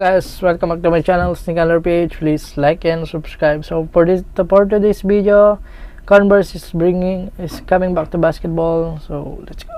Guys, welcome back to my channel, Sneaker PH. Please like and subscribe. So for today's video, Converse is coming back to basketball. So let's go.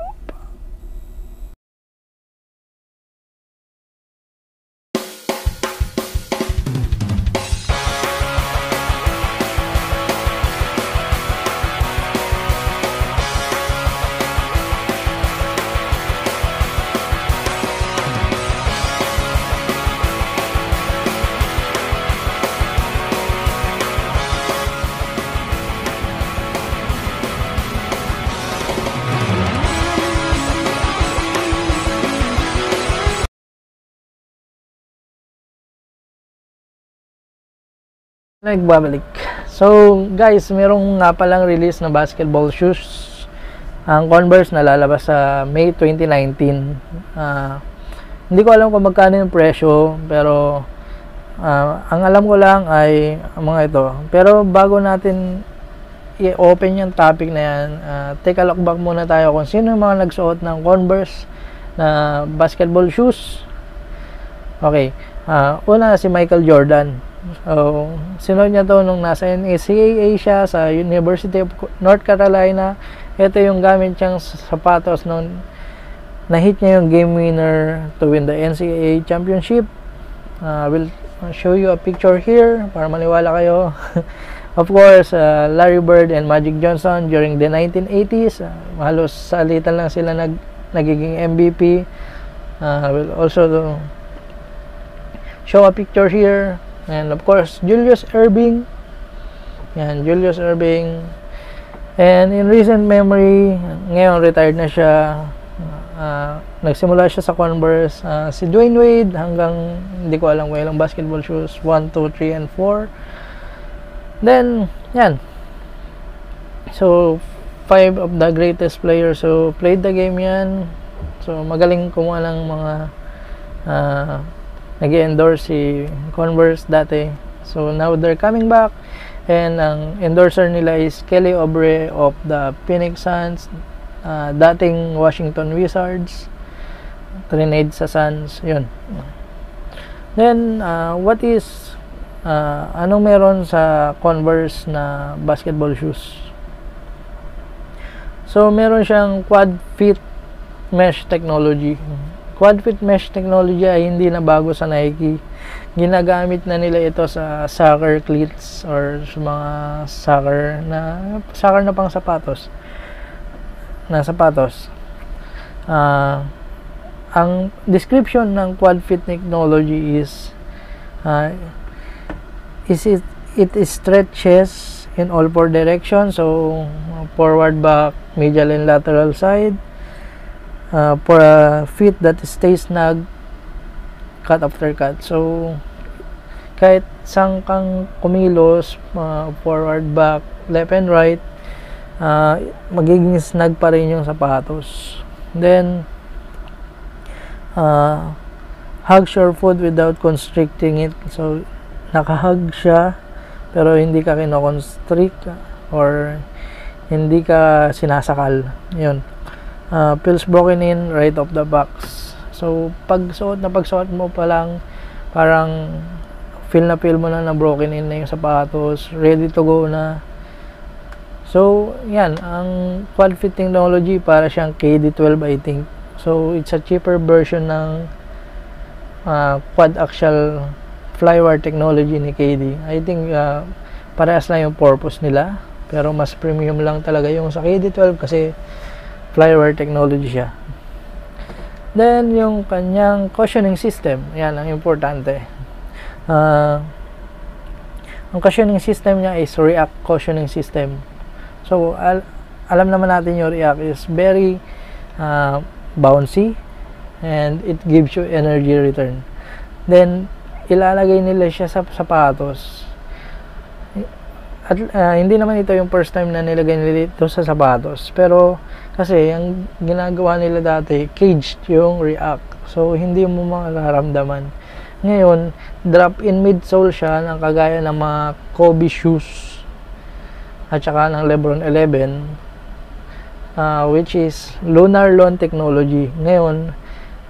Nagbabalik. So guys, merong nga palang release na basketball shoes ang Converse na lalabas sa May 2019. Hindi ko alam kung magkano yung presyo, pero ang alam ko lang ay mga ito. Pero bago natin i-open yung topic na yan, take a look back muna tayo kung sino yung mga nagsuot ng Converse na basketball shoes. Okay, una si Michael Jordan. So, sinunod niya to nung nasa NCAA siya sa University of North Carolina. Ito yung gamit niyang sapatos nung na-hit niya yung game winner to win the NCAA championship. We'll show you a picture here para maniwala kayo. Of course, Larry Bird and Magic Johnson during the 1980s. Halos salitan lang sila nagiging MVP. We'll also show a picture here. And of course, Julius Erving. Yan, Julius Erving. And in recent memory, ngayon retired na siya. Nagsimula siya sa Converse. Si Dwayne Wade hanggang hindi ko alam kung ilang basketball shoes, 1, 2, 3, and 4. Then, yan. So, 5 of the greatest players who played the game yan. So, magaling kumuha ng mga nag-endorse si Converse dati. So now they're coming back, and ang endorser nila is Kelly Oubre of the Phoenix Suns, dating Washington Wizards, trinade sa Suns, yun. Then anong meron sa Converse na basketball shoes? So meron siyang quad fit mesh technology. Quad fit mesh technology ay hindi na bago sa Nike. Ginagamit na nila ito sa soccer cleats or sa mga soccer na pang sapatos. Ang description ng quad fit technology is it stretches in all four directions, so forward, back, medial, and lateral side. For a fit that stays snug cut after cut. So kahit saan kang kumilos, forward, back, left and right, magiging snug pa rin yung sapatos. Then hugs your foot without constricting it. So nakahug siya pero hindi ka kino-constrict or hindi ka sinasakal. Yun. Feels broken in right off the box. So pagsuot mo pa lang, parang feel mo na broken in na yung sapatos, ready to go na. So yan, ang quad fit technology para siyang KD12, I think. So it's a cheaper version ng quad axial flywire technology ni KD. I think parehas lang yung purpose nila, pero mas premium lang talaga yung sa KD12 kasi flywire technology siya. Then yung kanyang cushioning system, yan ang importante. Ang cushioning system niya is React cushioning system. So alam naman natin yung React is very bouncy and it gives you energy return. Then ilalagay nila siya sa sapatos. At hindi naman ito yung first time na nilagay nila ito sa sapatos, pero kasi ang ginagawa nila dati, caged yung React, so hindi mo mararamdaman. Ngayon, drop in midsole siya ng kagaya ng mga Kobe shoes at saka ng LeBron 11, which is Lunar Lawn technology. Ngayon,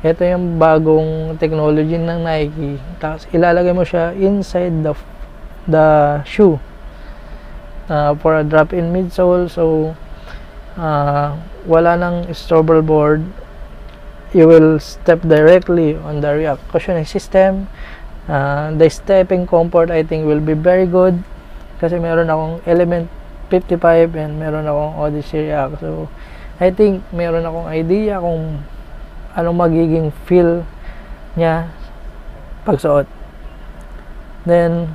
ito yung bagong technology ng Nike, tapos ilalagay mo siya inside the shoe for a drop-in midsole. So wala nang stroller board, you will step directly on the React cushioning system. The stepping comfort I think will be very good kasi meron akong Element 55 and meron akong Odyssey React. So I think meron akong idea kung anong magiging feel niya pagsuot. Then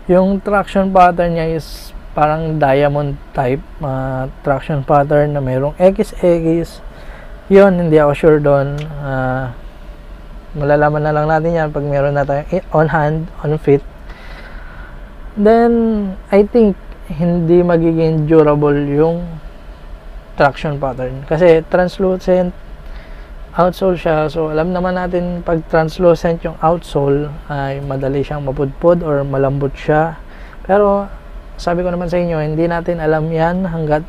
yung traction pattern niya is parang diamond type traction pattern na mayroong XX. Yun, hindi ako sure doon. Malalaman na lang natin yan pag meron na tayong on hand, on fit. Then I think hindi magiging durable yung traction pattern kasi translucent outsole siya. So alam naman natin pag translucent yung outsole ay madali siyang mapudpud or malambot siya, pero sabi ko naman sa inyo, hindi natin alam yan hanggat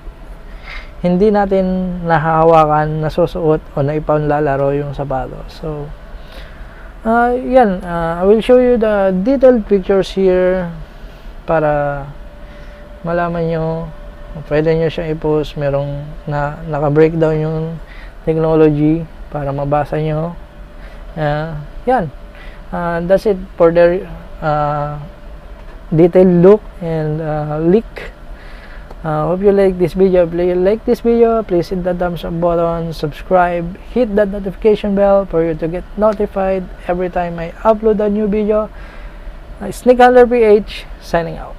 hindi natin nahahawakan, nasusuot o naipanlalaro yung sapatos. So yan, I will show you the detailed pictures here para malaman nyo. Pwede nyo siyang i-post, merong naka-breakdown yung technology para mabasa nyo. Yan, that's it for the detailed look and leak. Hope you like this video. If you like this video, please hit the thumbs up button, subscribe, hit that notification bell for you to get notified every time I upload a new video. Sneak Hunter PH signing out.